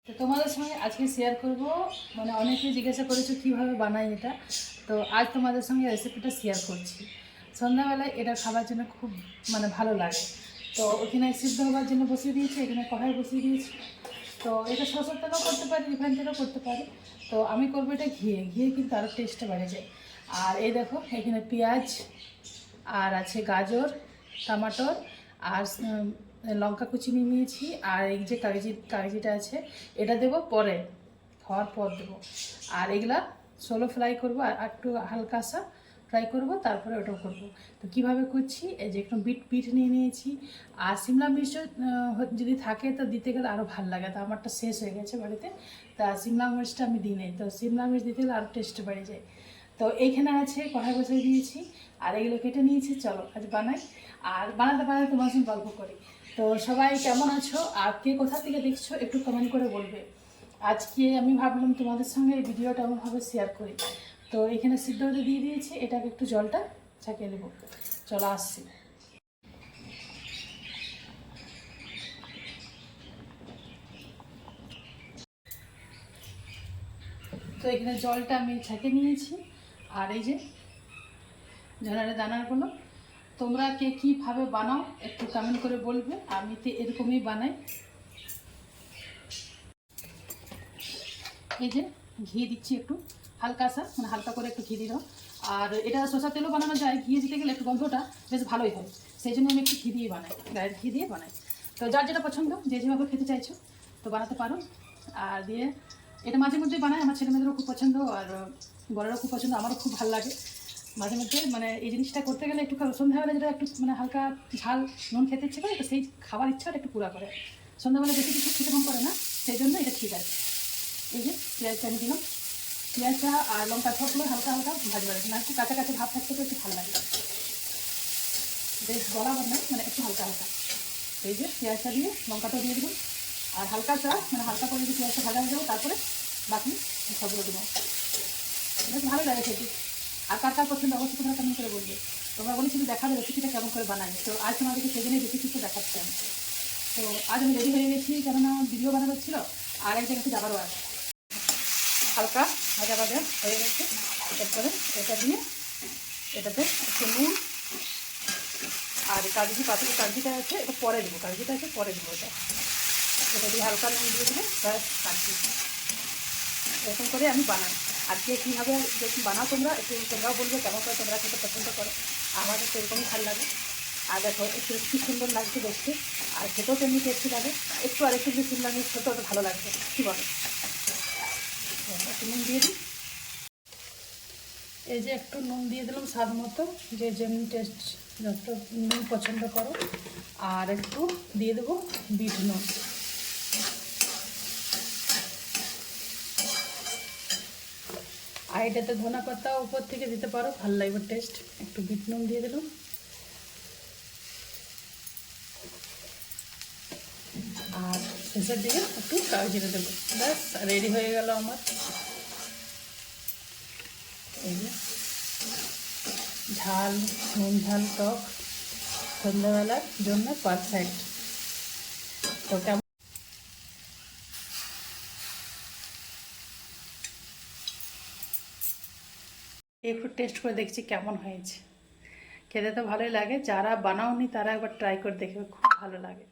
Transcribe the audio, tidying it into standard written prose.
তো তোমাদের সঙ্গে আজকে শেয়ার করব, মানে অনেকেই জিজ্ঞাসা করেছো কীভাবে বানাই এটা। তো আজ তোমাদের সঙ্গে রেসিপিটা শেয়ার করছি। সন্ধ্যাবেলায় এটা খাবার জন্য খুব মানে ভালো লাগে। তো ওখানে সিদ্ধ হওয়ার জন্য বসিয়ে দিয়েছি, এখানে কড়াই বসিয়ে দিয়েছি। তো এটা সরষের তেলও করতে পারি, রিফাইন তেলও করতে পারি। তো আমি করবো এটা ঘিয়ে ঘিয়ে, কিন্তু আরও টেস্টটা বেড়ে যায়। আর এই দেখো এখানে পেঁয়াজ আর আছে গাজর, টমাটোর আর লঙ্কা কুচি নিয়ে নিয়েছি। আর এই যে কাগজিটা আছে এটা দেবো পরে, খাওয়ার পর দেবো। আর এগুলা সোলো ফ্রাই করবো, আর একটু হালকা সা ফ্রাই করবো, তারপরে ওটাও করবো। তো কীভাবে করছি, এই যে একটু বিট নিয়ে নিয়েছি। আর সিমলা মির্চ যদি থাকে তো দিতে গেলে আরও ভালো লাগে। তো আমারটা শেষ হয়ে গেছে বাড়িতে, তা সিমলা মির্চটা আমি দিই নাই। তো সিমলা মির্চ দিতে গেলে আরও টেস্ট বেড়ে যায়। তো এইখানে আছে কড়াই বসাই দিয়েছি, আর এগুলো কেটে নিয়েছি। চলো আজ বানাই। আর বানাতে বানাতে তোমার সঙ্গে গল্প করি। তো সবাই কেমন আছো, আর কে কোথা থেকে দেখছো একটু কমেন্ট করে বলবে। আজকে আমি ভাবলাম তোমাদের সঙ্গে এই ভিডিওটা এমনভাবে শেয়ার করি। তো এখানে সিদ্ধ হতে দিয়ে দিয়েছি, এটাকে একটু জলটা ছাকিয়ে দেবো। চলো আসছি। তো এখানে জলটা আমি ছাকিয়ে নিয়েছি। আর এই যে ঝোলার দানাগুলো, তোমরা কে কীভাবে বানাও একটু কমেন্ট করে বলবে। আমি তো এরকমই বানাই। এই যে ঘি দিচ্ছি একটু হালকা সা, মানে হালকা করে একটু ঘি দিলাম। আর এটা সরষের তেলও বানানো যায়, ঘি দিতে গেলে একটু গন্ধটা বেশ ভালোই হয়। সেই জন্য আমি একটু ঘি দিয়ে বানাই, গায়ের ঘি দিয়ে বানাই। তো যার যেটা পছন্দ, যে যেভাবে খেতে চাইছো তো বানাতে পারো। আর দিয়ে এটা মাঝে মধ্যে বানাই, আমার ছেলেমেয়েদেরও খুব পছন্দ, আর বড়েরও খুব পছন্দ, আমারও খুব ভালো লাগে মাঝে মধ্যে। মানে এই জিনিসটা করতে গেলে একটু সন্ধ্যাবেলা যেটা একটু মানে হালকা ঝাল নুন খেতে ইচ্ছে করে, তো সেই খাবার ইচ্ছাটা একটু পুরা করে। সন্ধ্যাবেলা বেশি কিছু খেতে মন করে না, সেই জন্য এটা ঠিক আছে। এই যে পেঁয়াজটা আমি দিলাম, পেঁয়াজটা আর লঙ্কা সবগুলো হালকা হালকা ভাজবা লাগে, না একটু কাঁচা কাঁচা ভাব থাকতে তো একটু ভালো লাগে, বেশ বরাবর নয়, মানে একটু হালকা হালকা। এই যে পেঁয়াজটা দিয়ে লঙ্কাটা দিয়ে দেবো, আর হালকা চা মানে হালকা করে যদি পেঁয়াজটা ভাজা হয়ে যাবো, তারপরে বাকি সবগুলো দেবো। বেশ ভালো লাগে খেতে। আর কার কার পছন্দ অবশ্যই তোমরা কেমন করে বলবে। তোমরা বলেছি দেখাবে রেসিপিটা কেমন করে বানাই। তো আজ তোমাদেরকে সেজন্যই রেসিপিটা দেখাচ্ছি আমি। তো আজ আমি রেডি হয়ে গেছি, কেননা ভিডিও বানাবার ছিল, আর এক জায়গাতে যাবারও আছে। হালকা ভাজা ভাজা হয়ে গেছে, এরপরে এটা দিয়ে এটাতে একটু নুন আর কাগজিটা আছে এটা পরে দেবো, কাগজিটা আছে পরে দেবো। এটা দিয়ে হালকা নুন দিয়ে দিলে ব্যাস কাটছি। এরকম করে আমি বানাই। আর কে কীভাবে যখন বানাও তোমরা একটু তোমরাও বলবে কেমন করে তোমরা খেতে পছন্দ করো। আমাদের তো এরকমই ভালো লাগে। আর দেখো একটু কি সুন্দর লাগছে দেখতে, আর খেতেও তেমনি টেস্টি লাগে। একটু আর একটু যদি সিমলা মির্চ খেতেও ওটা ভালো লাগবে, কী বলো। একটু নুন দিয়ে দিই, এই যে একটু নুন দিয়ে দিলাম স্বাদ মতো, যে যেমনি টেস্ট যত নুন পছন্দ করো। আর একটু দিয়ে দেবো বিট নুন। আর এটাতে ধনা পাতা উপর থেকে দিতে পারো, ভালো লাগবে টেস্ট। একটু বিট নুন দিয়ে দিলাম, আর শেষের দিকে একটু কাগজিরে দেবো। ব্যাস রেডি হয়ে গেল আমার এই যে ঝাল নুন ঝাল টক সন্ধ্যাবেলার জন্য পারফেক্ট। তো কেমন একটু টেস্ট করে দেখছি কেমন হয়েছে। খেতে তো ভালোই লাগে, যারা বানাওনি তারা একবার ট্রাই করে দেখবে, খুব ভালো লাগে।